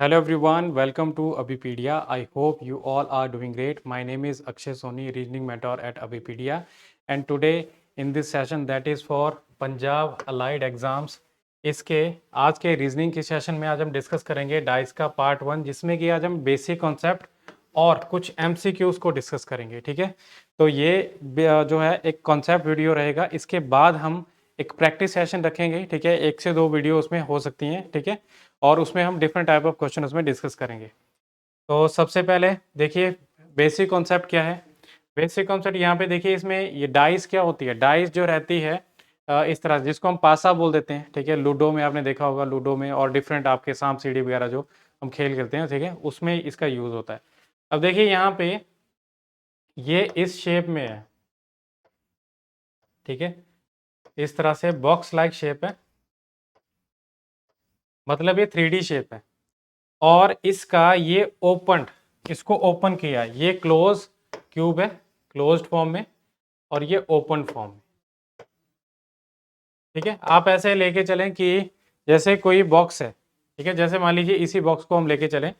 Hello everyone, welcome to Abipedia. I hope you all are doing great. My name is Akshay Soni, Reasoning Mentor at Abipedia. And today in this session that is for Punjab Allied Exams, इसके आज के reasoning के session में आज हम discuss करेंगे dice का part 1, जिसमें कि आज हम बेसिक कॉन्सेप्ट और कुछ एमसीक्यूज को डिस्कस करेंगे। ठीक है, तो ये जो है एक कॉन्सेप्ट वीडियो रहेगा। इसके बाद हम एक प्रैक्टिस सेशन रखेंगे। ठीक है, 1 से 2 वीडियो उसमें हो सकती हैं। ठीक है, और उसमें हम डिफरेंट टाइप ऑफ क्वेश्चन उसमें डिस्कस करेंगे। तो सबसे पहले देखिए बेसिक कॉन्सेप्ट क्या है। बेसिक कॉन्सेप्ट यहाँ पे देखिए, इसमें ये डाइस क्या होती है। डाइस जो रहती है इस तरह से, जिसको हम पासा बोल देते हैं। ठीक है, लूडो में आपने देखा होगा, लूडो में और डिफरेंट आपके सांप सीढ़ी वगैरह जो हम खेल खेलते हैं, ठीक है, उसमें इसका यूज होता है। अब देखिए यहाँ पे ये इस शेप में है। ठीक है, इस तरह से बॉक्स लाइक शेप है, मतलब ये 3D शेप है। और इसका ये ओपन, इसको ओपन किया, ये क्लोज क्यूब है, क्लोज्ड फॉर्म में, और ये ओपन फॉर्म में। ठीक है, आप ऐसे लेके चलें कि जैसे कोई बॉक्स है। ठीक है, जैसे मान लीजिए इसी बॉक्स को हम लेके चलें,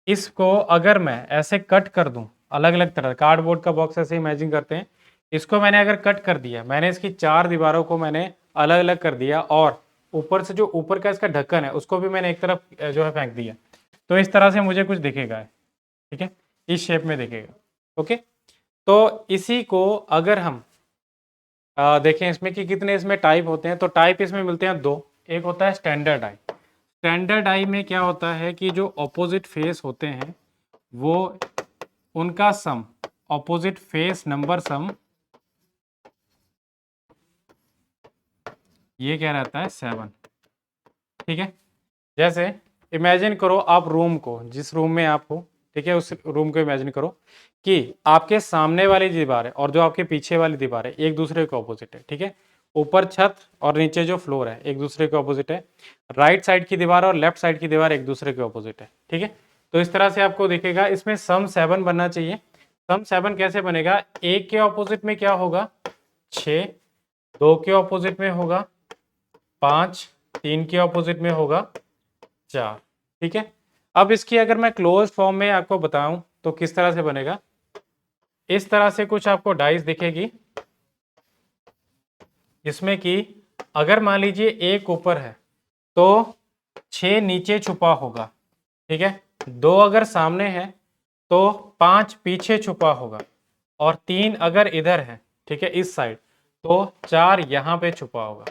इसको अगर मैं ऐसे कट कर दूं, अलग अलग तरह, कार्डबोर्ड का बॉक्स ऐसे इमेजिन करते हैं, इसको मैंने अगर कट कर दिया, मैंने इसकी 4 दीवारों को मैंने अलग अलग कर दिया, और ऊपर से जो ऊपर का इसका ढक्कन है उसको भी मैंने एक तरफ जो है फेंक दिया, तो इस तरह से मुझे कुछ दिखेगा। ठीक है, इस शेप में दिखेगा। ओके, तो इसी को अगर हम देखें इसमें कि कितने इसमें टाइप होते हैं, तो टाइप इसमें मिलते हैं 2। एक होता है स्टैंडर्ड आई। स्टैंडर्ड आई में क्या होता है कि जो ऑपोजिट फेस होते हैं वो उनका सम, ऑपोजिट फेस नंबर सम, ये क्या रहता है 7। ठीक है, जैसे इमेजिन करो आप रूम को, जिस रूम में आप हो, ठीक है, उस रूम को इमेजिन करो कि आपके सामने वाली दीवार है और जो आपके पीछे वाली दीवार है एक दूसरे के ऑपोजिट है। ठीक है, ऊपर छत और नीचे जो फ्लोर है एक दूसरे के ऑपोजिट है। राइट साइड की दीवार और लेफ्ट साइड की दीवार एक दूसरे के ऑपोजिट है। ठीक है, तो इस तरह से आपको दिखेगा। इसमें सम 7 बनना चाहिए। सम 7 कैसे बनेगा, एक के ऑपोजिट में क्या होगा 6, 2 के ऑपोजिट में होगा 5, 3 के ऑपोजिट में होगा 4। ठीक है, अब इसकी अगर मैं क्लोज फॉर्म में आपको बताऊं तो किस तरह से बनेगा। इस तरह से कुछ आपको डाइस दिखेगी, जिसमें कि अगर मान लीजिए एक ऊपर है तो 6 नीचे छुपा होगा। ठीक है, 2 अगर सामने है तो 5 पीछे छुपा होगा, और 3 अगर इधर है, ठीक है, इस साइड, तो 4 यहाँ पे छुपा होगा।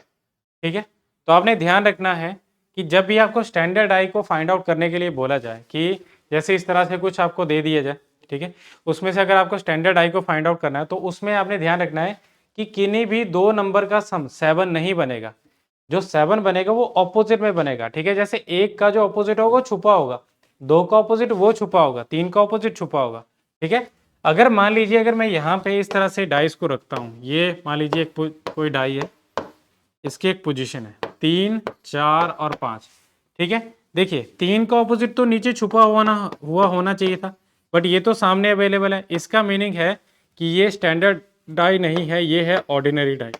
ठीक है, तो आपने ध्यान रखना है कि जब भी आपको स्टैंडर्ड आई को फाइंड आउट करने के लिए बोला जाए, कि जैसे इस तरह से कुछ आपको दे दिया जाए, ठीक है, उसमें से अगर आपको स्टैंडर्ड आई को फाइंड आउट करना है तो उसमें आपने ध्यान रखना है कि किन्हीं भी 2 नंबर का सम 7 नहीं बनेगा। जो 7 बनेगा वो ऑपोजिट में बनेगा। ठीक है, जैसे 1 का जो ऑपोजिट होगा वो छुपा होगा, 2 का ऑपोजिट वो छुपा होगा, 3 का ऑपोजिट छुपा होगा। ठीक है, अगर मान लीजिए अगर मैं यहाँ पे इस तरह से डाइस को रखता हूँ, ये मान लीजिए कोई डाई है, इसकी एक पोजीशन है 3, 4 और 5। ठीक है, देखिए 3 का ऑपोजिट तो नीचे छुपा हुआ होना चाहिए था, बट ये तो सामने अवेलेबल है। इसका मीनिंग है कि ये स्टैंडर्ड डाई नहीं है, ये है ऑर्डिनरी डाई।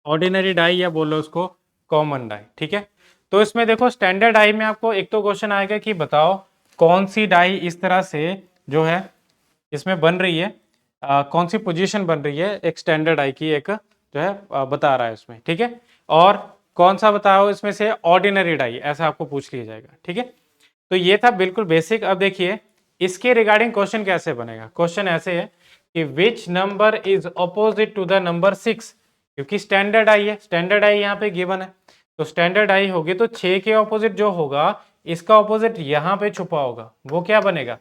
ऑर्डिनरी डाई या बोलो उसको कॉमन डाई। ठीक है, तो इसमें देखो स्टैंडर्ड डाई में आपको एक तो क्वेश्चन आएगा कि बताओ कौन सी डाई इस तरह से जो है इसमें बन रही है, कौन सी पोजीशन बन रही है एक स्टैंडर्ड आई की, एक जो है बता रहा है उसमें। ठीक है, और कौन सा बताओ इसमें से ऑर्डिनरी डाई, ऐसा आपको पूछ लिया जाएगा। ठीक है, तो ये था बिल्कुल बेसिक। अब देखिए इसके रिगार्डिंग क्वेश्चन कैसे बनेगा। क्वेश्चन ऐसे है कि which number is opposite to the number 6, क्योंकि स्टैंडर्ड आई है, स्टैंडर्ड आई यहाँ पे गिवन है, तो स्टैंडर्ड आई होगी तो 6 के ऑपोजिट जो होगा, इसका ऑपोजिट यहाँ पे छुपा होगा, वो क्या बनेगा।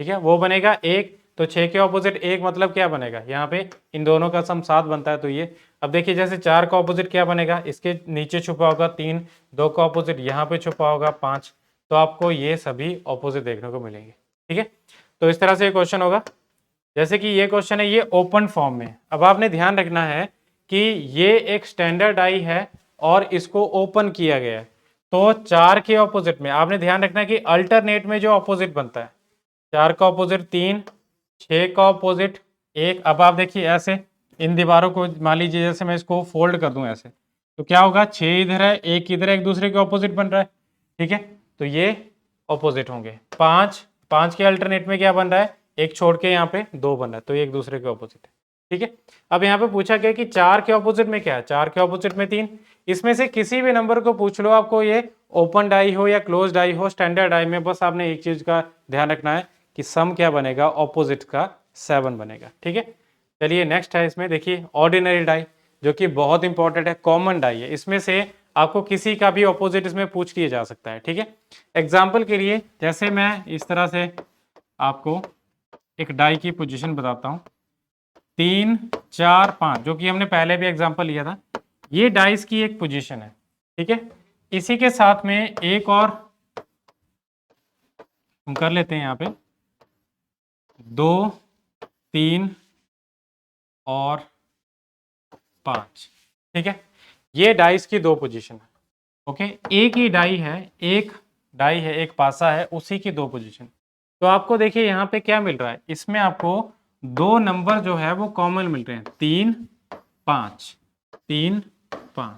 ठीक है, वो बनेगा 1, तो 6 के ऑपोजिट 1 मतलब क्या बनेगा, यहाँ पे इन दोनों का सम 7 बनता है, तो ये। अब देखिए जैसे 4 का ऑपोजिट क्या बनेगा, इसके नीचे छुपा होगा 3, 2 का ऑपोजिट यहाँ पे छुपा होगा 5, तो आपको ये सभी ऑपोजिट देखने को मिलेंगे। ठीक है, तो इस तरह से क्वेश्चन होगा। जैसे कि ये क्वेश्चन है, ये ओपन फॉर्म में। अब आपने ध्यान रखना है कि ये एक स्टैंडर्ड आई है और इसको ओपन किया गया है, तो 4 के ऑपोजिट में आपने ध्यान रखना है कि अल्टरनेट में जो ऑपोजिट बनता है, 4 का ऑपोजिट 3, 6 का ऑपोजिट 1। अब आप देखिए ऐसे इन दीवारों को मान लीजिए, जैसे मैं इसको फोल्ड कर दूं ऐसे, तो क्या होगा, 6 इधर है 1 इधर है, एक दूसरे के ऑपोजिट बन रहा है। ठीक है, तो ये ऑपोजिट होंगे। 5 5 के अल्टरनेट में क्या बन रहा है, एक छोड़ के यहाँ पे 2 बन रहा है, तो ये एक दूसरे के ऑपोजिट है। ठीक है, अब यहाँ पे पूछा गया कि 4 के ऑपोजिट में क्या है, 4 के ऑपोजिट में 3। इसमें से किसी भी नंबर को पूछ लो, आपको ये ओपन डाई हो या क्लोज डाई हो, स्टैंडर्ड डाई में बस आपने एक चीज का ध्यान रखना है कि सम क्या बनेगा, ऑपोजिट का 7 बनेगा। ठीक है, चलिए नेक्स्ट है, इसमें देखिए ऑर्डिनरी डाई, जो कि बहुत इंपॉर्टेंट है, कॉमन डाई है। इसमें से आपको किसी का भी ऑपोजिट इसमें पूछ लिया जा सकता है। ठीक है, एग्जाम्पल के लिए जैसे मैं इस तरह से आपको एक डाई की पोजीशन बताता हूँ, 3 4 5, जो कि हमने पहले भी एग्जाम्पल लिया था। ये डाइस की एक पोजीशन है। ठीक है, इसी के साथ में एक और हम कर लेते हैं यहाँ पे 2 3 और 5। ठीक है, ये डाइस की 2 पोजीशन है। ओके, एक ही डाई है, एक डाई है, एक पासा है, उसी की 2 पोजीशन। तो आपको देखिए यहाँ पे क्या मिल रहा है, इसमें आपको 2 नंबर जो है वो कॉमन मिल रहे हैं, 3 5 3 5।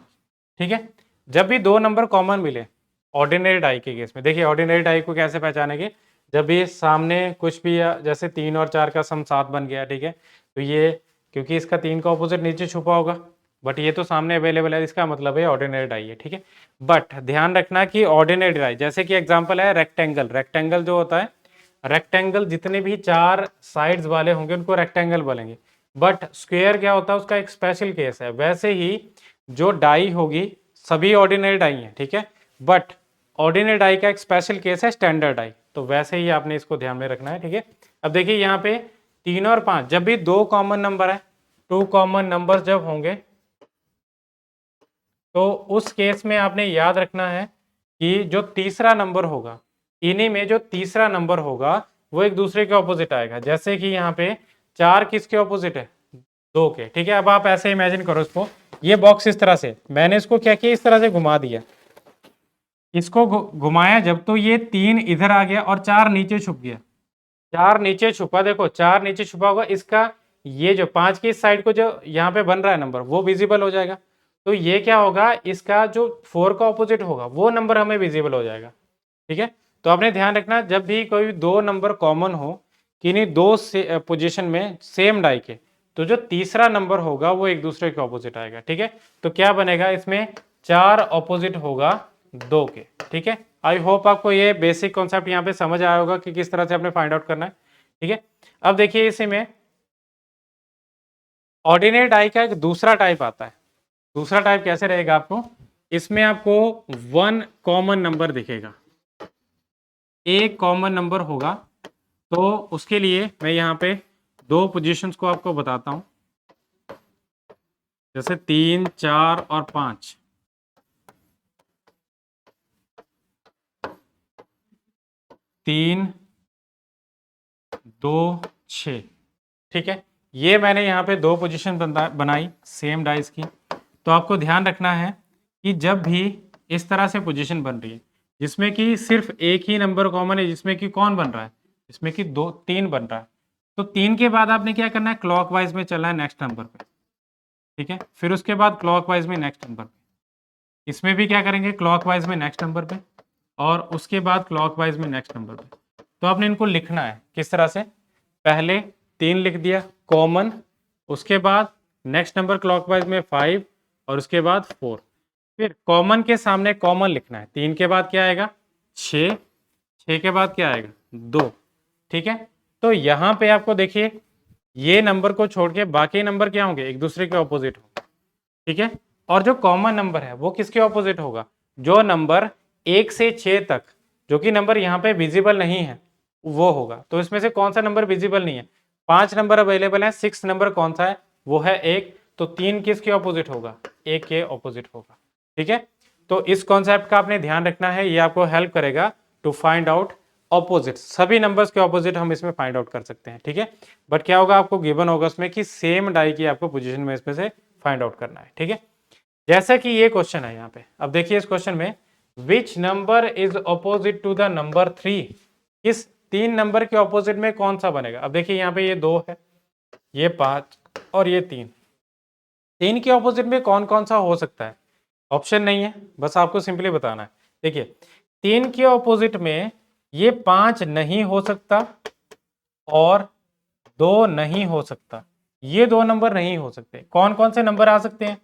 ठीक है, जब भी 2 नंबर कॉमन मिले ऑर्डिनरी डाई के केस में, देखिए ऑर्डिनरी डाई को कैसे पहचानेंगे, जब भी सामने कुछ भी जैसे 3 और 4 का सम 7 बन गया। ठीक है, तो ये क्योंकि इसका 3 का ऑपोजिट नीचे छुपा होगा, बट ये तो सामने अवेलेबल है, इसका मतलब है ऑर्डिनरी डाई है। ठीक है, बट ध्यान रखना कि ऑर्डिनरी डाई, जैसे कि एग्जांपल है रेक्टेंगल, रेक्टेंगल जो होता है, रेक्टेंगल जितने भी 4 साइड्स वाले होंगे उनको रेक्टेंगल बोलेंगे, बट स्क्वायर क्या होता है उसका एक स्पेशल केस है। वैसे ही जो डाई होगी सभी ऑर्डिनरी डाई है। ठीक है, बट ऑर्डिनरी डाई का एक स्पेशल केस है स्टैंडर्ड डाई, तो वैसे ही आपने इसको ध्यान में रखना है। ठीक है, अब देखिए यहाँ पे 3 और 5, जब भी 2 कॉमन नंबर है, 2 कॉमन नंबर जब होंगे, तो उस केस में आपने याद रखना है कि जो तीसरा नंबर होगा, इन्हीं में जो तीसरा नंबर होगा वो एक दूसरे के ऑपोजिट आएगा। जैसे कि यहाँ पे 4 किसके ऑपोजिट है, 2 के। ठीक है, अब आप ऐसे इमेजिन करो इसको, ये बॉक्स इस तरह से, मैंने इसको क्या किया, इस तरह से घुमा दिया, इसको घुमाया जब, तो ये 3 इधर आ गया और 4 नीचे छुप गया। 4 नीचे छुपा, देखो 4 नीचे छुपा होगा, इसका ये जो 5 की साइड को जो यहाँ पे बन रहा है नंबर वो विजिबल हो जाएगा। तो ये क्या होगा, इसका जो 4 का ऑपोजिट होगा वो नंबर हमें विजिबल हो जाएगा। ठीक है, तो आपने ध्यान रखना, जब भी कोई 2 नंबर कॉमन हो किन्हीं 2 पोजीशन में सेम डाई के, तो जो तीसरा नंबर होगा वो एक दूसरे के ऑपोजिट आएगा। ठीक है, तो क्या बनेगा, इसमें 4 ऑपोजिट होगा 2 के। ठीक है, आई होप आपको ये बेसिक कॉन्सेप्ट यहाँ पे समझ आया होगा कि किस तरह से आपने फाइंड आउट करना है। ठीक है, अब देखिए इसी में ऑर्डिनरी डाई का एक दूसरा टाइप आता है। दूसरा टाइप कैसे रहेगा, आपको इसमें आपको 1 कॉमन नंबर दिखेगा, एक कॉमन नंबर होगा। तो उसके लिए मैं यहाँ पे 2 पोजीशंस को आपको बताता हूं, जैसे 3 4 और 5। 3 2 6। ठीक है, ये मैंने यहाँ पे 2 पोजीशन बनाई सेम डाइस की। तो आपको ध्यान रखना है कि जब भी इस तरह से पोजीशन बन रही है जिसमें कि सिर्फ एक ही नंबर कॉमन है, जिसमें कि कौन बन रहा है, इसमें कि 2 3 बन रहा है, तो 3 के बाद आपने क्या करना है, क्लॉकवाइज में चलना है नेक्स्ट नंबर पे। ठीक है, फिर उसके बाद क्लॉकवाइज में नेक्स्ट नंबर पे, इसमें भी क्या करेंगे, क्लॉकवाइज में नेक्स्ट नंबर पे, और उसके बाद क्लॉकवाइज में नेक्स्ट नंबर पे। तो आपने इनको लिखना है किस तरह से, पहले 3 लिख दिया कॉमन, उसके बाद नेक्स्ट नंबर क्लॉकवाइज में 5 और उसके बाद 4, फिर कॉमन के सामने कॉमन लिखना है। 3 के बाद क्या आएगा, 6, 6 के बाद क्या आएगा, 2। ठीक है, तो यहाँ पे आपको देखिए ये नंबर को छोड़ के बाकी नंबर क्या होंगे, एक दूसरे के ऑपोजिट होंगे। ठीक है, और जो कॉमन नंबर है वो किसके ऑपोजिट होगा, जो नंबर 1 से 6 तक, जो कि नंबर यहाँ पे विजिबल नहीं है वो होगा। तो इसमें से कौन सा नंबर विजिबल नहीं है, 5 नंबर अवेलेबल है, 6 नंबर कौन सा है, वो है 1, तो 3 किसके ऑपोजिट होगा, 1 के ऑपोजिट होगा। ठीक है, तो इस कॉन्सेप्ट का आपने ध्यान रखना है, ये आपको हेल्प करेगा टू फाइंड आउट ऑपोजिट। सभी नंबर्स के ऑपोजिट हम इसमें फाइंड आउट कर सकते हैं। ठीक है, बट क्या होगा, आपको गिवन होगा उसमें कि सेम डाई की आपको पोजीशन में इसमें से फाइंड आउट करना है। ठीक है, जैसे कि ये क्वेश्चन है यहाँ पे, अब देखिए इस क्वेश्चन में which number is opposite to the number 3, इस 3 नंबर के ऑपोजिट में कौन सा बनेगा। अब देखिए यहाँ पे ये 2 है, ये 5 और ये 3, 3 के ऑपोजिट में कौन कौन सा हो सकता है, ऑप्शन नहीं है, बस आपको सिंपली बताना है। देखिए 3 के ऑपोजिट में ये 5 नहीं हो सकता और 2 नहीं हो सकता। ये दो नंबर नहीं हो सकते। कौन कौन से नंबर आ सकते हैं?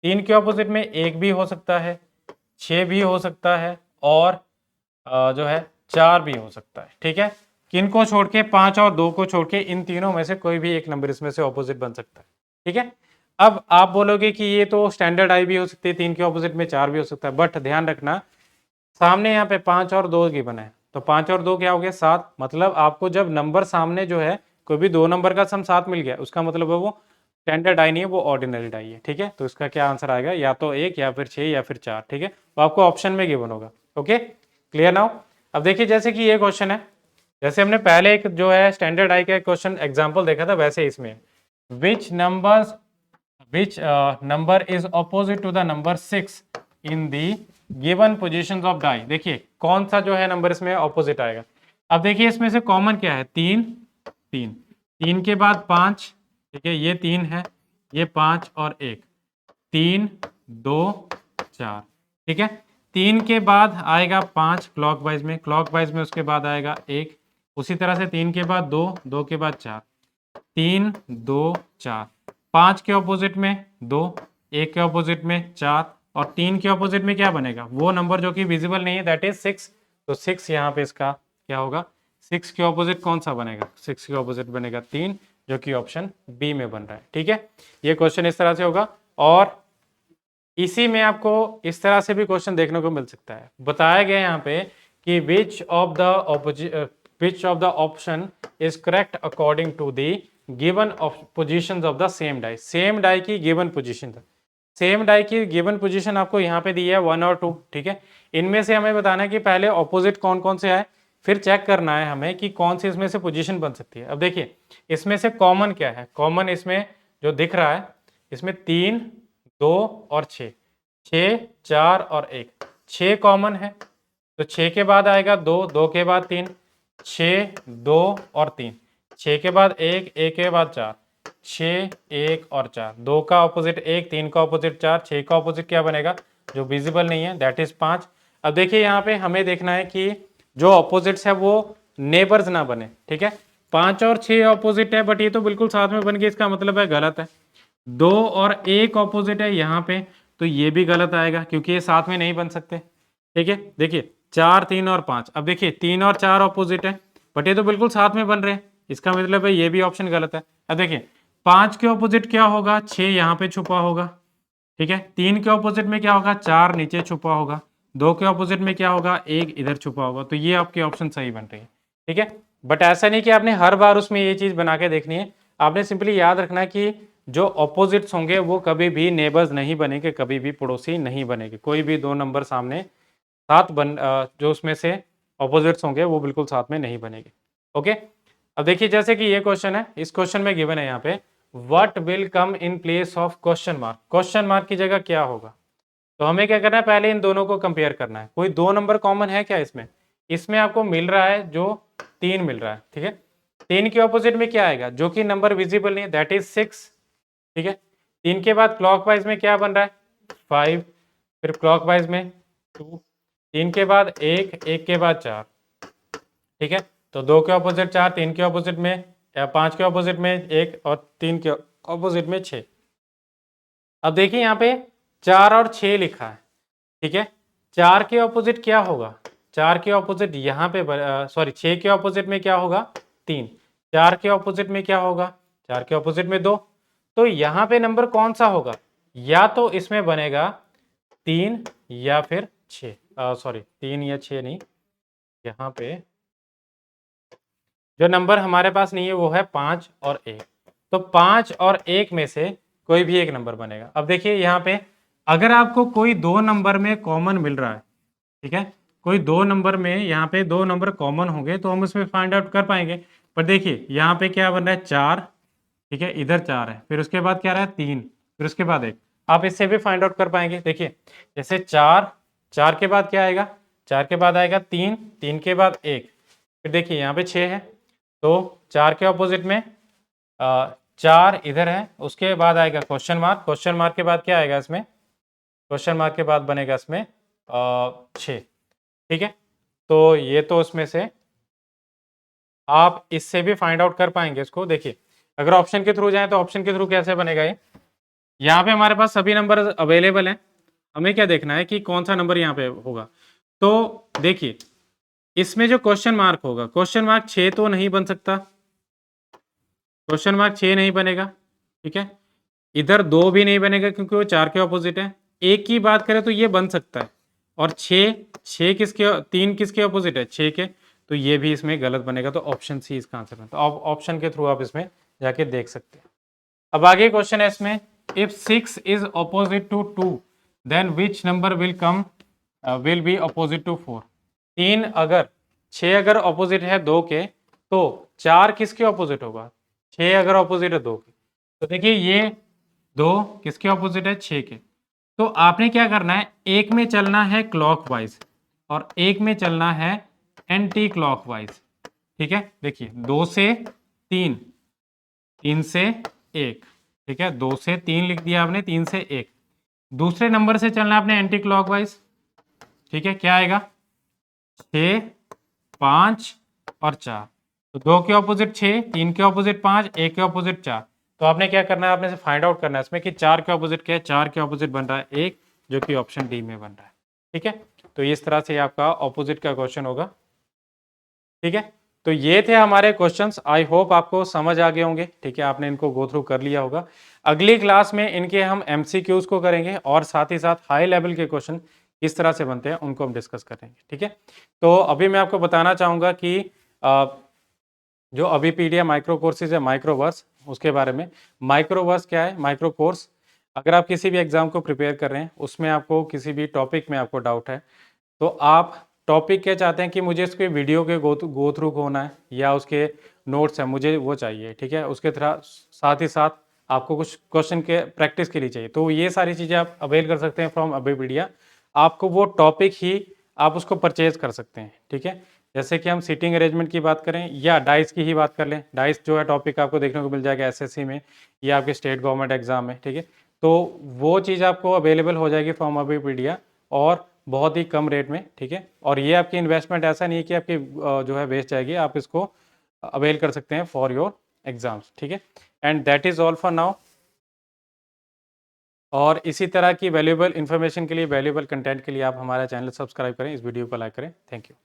3 के ऑपोजिट में 1 भी हो सकता है, 6 भी हो सकता है और जो है 4 भी हो सकता है। ठीक है, किन को छोड़ के? 5 और 2 को छोड़ के इन तीनों में से कोई भी एक नंबर इसमें से ऑपोजिट बन सकता है। ठीक है, अब आप बोलोगे कि ये तो स्टैंडर्ड आई भी हो सकती है, 3 के ऑपोजिट में 4 भी हो सकता है, बट ध्यान रखना सामने यहाँ पे 5 और 2 गिवन है, तो 5 और 2 क्या हो गया? 7। मतलब आपको जब नंबर सामने जो है कोई भी दो नंबर का सम 7 मिल गया, उसका मतलब है वो स्टैंडर्ड डाई नहीं है, वो ऑर्डिनरी डाई है। ठीक है, तो इसका क्या आंसर आएगा? या तो 1 या फिर 6 या फिर 4। ठीक है, तो आपको ऑप्शन में गिवन होगा। Okay, clear now? अब देखिए जैसे कि ये क्वेश्चन है, जैसे हमने पहले एक जो है स्टैंडर्ड डाई का क्वेश्चन एग्जाम्पल देखा था, वैसे इसमें which number is opposite to the number 6 in the given positions of die. देखिए कौन सा जो है नंबर इसमें ऑपोजिट आएगा। अब देखिए इसमें से कॉमन क्या है? 3 3 3 के बाद 5। ठीक है, ये 3 है, ये 5 और 1, 3 2 4। ठीक है, 3 के बाद आएगा 5 क्लॉकवाइज में उसके बाद आएगा 1, उसी तरह से 3 के बाद 2, 2 के बाद 4, 3 2 4, 5 के ऑपोजिट में 2, 1 के ऑपोजिट में 4 और 3 के ऑपोजिट में क्या बनेगा? वो नंबर जो कि विजिबल नहीं है, दैट इज 6। तो 6 यहाँ पे इसका क्या होगा? 6 के ऑपोजिट कौन सा बनेगा? 6 के ऑपोजिट बनेगा 3, जो कि ऑप्शन बी में बन रहा है। ठीक है, ये क्वेश्चन इस तरह से होगा और इसी में आपको इस तरह से भी क्वेश्चन देखने को मिल सकता है। बताया गया यहाँ पे कि which of the option is correct according to the given positions of the same die. Same die की गिवन पोजीशन, सेम डाई की गिवन पोजीशन आपको यहाँ पे दी है 1 और 2। ठीक है, इनमें से हमें बताना है कि पहले ऑपोजिट कौन कौन से आए, फिर चेक करना है हमें कि कौन सी इसमें से पोजीशन बन सकती है। अब देखिए इसमें से कॉमन क्या है? कॉमन इसमें जो दिख रहा है, इसमें 3 2 और 6, 6 4 और 1, 6 कॉमन है, तो 6 के बाद आएगा 2, 2 के बाद 3, 6 2 और 3, 6 के बाद 1, 1 के बाद 4, 6 1 और 4, 2 का ऑपोजिट 1, 3 का ऑपोजिट 4, 6 का ऑपोजिट क्या बनेगा? जो विजिबल नहीं है, दैट इज 5। अब देखिए यहाँ पे हमें देखना है कि जो ऑपोजिट्स है वो नेबर्स ना बने। ठीक है, 5 और 6 ऑपोजिट है, बट ये तो बिल्कुल साथ में बन गए, इसका मतलब है गलत है। 2 और 1 ऑपोजिट है यहाँ पे, तो ये भी गलत आएगा क्योंकि ये साथ में नहीं बन सकते। ठीक है, देखिए 4 3 और 5, अब देखिए 3 और 4 ऑपोजिट है, बट ये तो बिल्कुल साथ में बन रहे हैं, इसका मतलब है ये भी ऑप्शन गलत है। अब देखिए 5 के ऑपोजिट क्या होगा? 6 यहाँ पे छुपा होगा। ठीक है, 3 के ऑपोजिट में क्या होगा? 4 नीचे छुपा होगा। 2 के ऑपोजिट में क्या होगा? 1 इधर छुपा होगा। तो ये आपके ऑप्शन सही बन रही है। ठीक है, बट ऐसा नहीं कि आपने हर बार उसमें ये चीज बना के देखनी है। आपने सिंपली याद रखना है कि जो ऑपोजिट्स होंगे वो कभी भी नेबर्स नहीं बनेंगे, कभी भी पड़ोसी नहीं बनेंगे। कोई भी दो नंबर सामने साथ जो उसमें से ऑपोजिट्स होंगे वो बिल्कुल साथ में नहीं बनेंगे। ओके, अब देखिए जैसे कि ये क्वेश्चन है, इस क्वेश्चन में गिवन है यहाँ पे what will come in place of question mark. Question mark की जगह क्या होगा? तो हमें क्या करना है? पहले इन दोनों को कंपेयर करना है। कोई दो नंबर कॉमन है क्या इसमें? इसमें आपको मिल रहा है जो 3 मिल रहा है। ठीक है, 3 के ऑपोजिट में क्या आएगा? जो कि नंबर विजिबल नहीं है, दैट इज 6। ठीक है, 3 के बाद क्लॉकवाइज में क्या बन रहा है? 5, फिर क्लॉकवाइज में 2, 3 के बाद 1, 1 के बाद 4। ठीक है, तो 2 के ऑपोजिट 4, 3 के ऑपोजिट में या 5 के ऑपोजिट में 1 और 3 के ऑपोजिट में 6। अब देखिए यहाँ पे 4 और 6 लिखा है। ठीक है, 4 के ऑपोजिट क्या होगा? 4 के ऑपोजिट यहाँ पे सॉरी 6 के ऑपोजिट में क्या होगा? 3। 4 के ऑपोजिट में क्या होगा? 4 के ऑपोजिट में 2। तो यहाँ पे नंबर कौन सा होगा? या तो इसमें बनेगा 3 या फिर 6, सॉरी 3 या 6 नहीं, यहाँ पे जो नंबर हमारे पास नहीं है वो है 5 और 1। तो 5 और 1 में से कोई भी एक नंबर बनेगा। अब देखिए यहाँ पे अगर आपको कोई दो नंबर में कॉमन मिल रहा है, ठीक है, कोई दो नंबर में यहाँ पे दो नंबर कॉमन होंगे तो हम इसमें फाइंड आउट कर पाएंगे। पर देखिए यहाँ पे क्या बन रहा है? 4। ठीक है, इधर 4 है, फिर उसके बाद क्या रहा है? 3, फिर उसके बाद 1। आप इससे भी फाइंड आउट कर पाएंगे। देखिए जैसे 4, 4 के बाद क्या आएगा? 4 के बाद आएगा 3, 3 के बाद 1, फिर देखिए यहाँ पे 6 है, तो 4 के ऑपोजिट में 4 इधर है, उसके बाद आएगा क्वेश्चन मार्क। क्वेश्चन मार्क के बाद क्या आएगा इसमें? क्वेश्चन मार्क के बाद बनेगा इसमें 6। ठीक है, तो ये तो उसमें से आप इससे भी फाइंड आउट कर पाएंगे इसको। देखिए अगर ऑप्शन के थ्रू जाए तो ऑप्शन के थ्रू कैसे बनेगा ये, यहाँ पे हमारे पास सभी नंबर अवेलेबल हैं, हमें क्या देखना है कि कौन सा नंबर यहाँ पे होगा। तो देखिए इसमें जो क्वेश्चन मार्क होगा, क्वेश्चन मार्क 6 तो नहीं बन सकता, क्वेश्चन मार्क 6 नहीं बनेगा, ठीक है। इधर 2 भी नहीं बनेगा क्योंकि वो 4 के ऑपोजिट है। एक की बात करें तो ये बन सकता है, और 6 किसके, 3 किसके ऑपोजिट है, 6 के, तो ये भी इसमें गलत बनेगा। तो ऑप्शन सी इसका आंसर है। तो ऑप्शन के थ्रू आप इसमें जाके देख सकते हैं। अब आगे क्वेश्चन है इसमें, if 6 is opposite to 2 then which number will be opposite to 4। 3 अगर 6 अगर ऑपोजिट है 2 के, तो 4 किसके ऑपोजिट होगा, 6 अगर ऑपोजिट है 2 के। तो देखिए ये 2 किसके ऑपोजिट है, 6 के। तो आपने क्या करना है, एक में चलना है क्लॉकवाइज और एक में चलना है एंटी क्लॉकवाइज, ठीक है। देखिए 2 से 3, 3 से 1, ठीक है, 2 से 3 लिख दिया आपने, 3 से 1। दूसरे नंबर से चलना है आपने एंटी क्लॉकवाइज, ठीक है। क्या आएगा, 6, 5 और 4। तो 2 के ऑपोजिट 6, 3 के ऑपोजिट 5, 1 के ऑपोजिट 4। तो आपने क्या करना है, आपने से फाइंड आउट करना है इसमें कि 4 के ऑपोजिट क्या है, 4 के ऑपोजिट बन रहा है 1, जो कि ऑप्शन डी में बन रहा है, ठीक है। तो इस तरह से आपका ऑपोजिट का क्वेश्चन होगा, ठीक है। तो ये थे हमारे क्वेश्चंस, आई होप आपको समझ आ गए होंगे, ठीक है, आपने इनको गो थ्रू कर लिया होगा। अगली क्लास में इनके हम एमसीक्यूज को करेंगे और साथ ही साथ हाई लेवल के क्वेश्चन किस तरह से बनते हैं उनको हम डिस्कस करेंगे, ठीक है। तो अभी मैं आपको बताना चाहूँगा कि जो अभिपीडिया माइक्रो कोर्सेज है, माइक्रोवर्स, उसके बारे में। माइक्रोवर्स क्या है, माइक्रो कोर्स, अगर आप किसी भी एग्जाम को प्रिपेयर कर रहे हैं, उसमें आपको किसी भी टॉपिक में आपको डाउट है, तो आप टॉपिक क्या चाहते हैं कि मुझे इसके वीडियो के गो थ्रू होना है या उसके नोट्स हैं, मुझे वो चाहिए, ठीक है। उसके साथ ही साथ आपको कुछ क्वेश्चन के प्रैक्टिस के लिए चाहिए, तो ये सारी चीज़ें आप अवेल कर सकते हैं फ्रॉम अभिपीडिया। आपको वो टॉपिक ही आप उसको परचेज कर सकते हैं, ठीक है। जैसे कि हम सीटिंग अरेंजमेंट की बात करें या डाइस की ही बात कर लें, डाइस जो है टॉपिक आपको देखने को मिल जाएगा एसएससी में या आपके स्टेट गवर्नमेंट एग्जाम में, ठीक है। तो वो चीज़ आपको अवेलेबल हो जाएगी फ्रॉम अभिपीडिया और बहुत ही कम रेट में, ठीक है। और ये आपकी इन्वेस्टमेंट ऐसा नहीं है कि आपकी जो है वेस्ट जाएगी, आप इसको अवेल कर सकते हैं फॉर योर एग्जाम्स, ठीक है। And that is all for now. और इसी तरह की वैल्यूएबल इन्फॉर्मेशन के लिए, वैल्यूएबल कंटेंट के लिए आप हमारा चैनल सब्सक्राइब करें, इस वीडियो को लाइक करें। Thank you.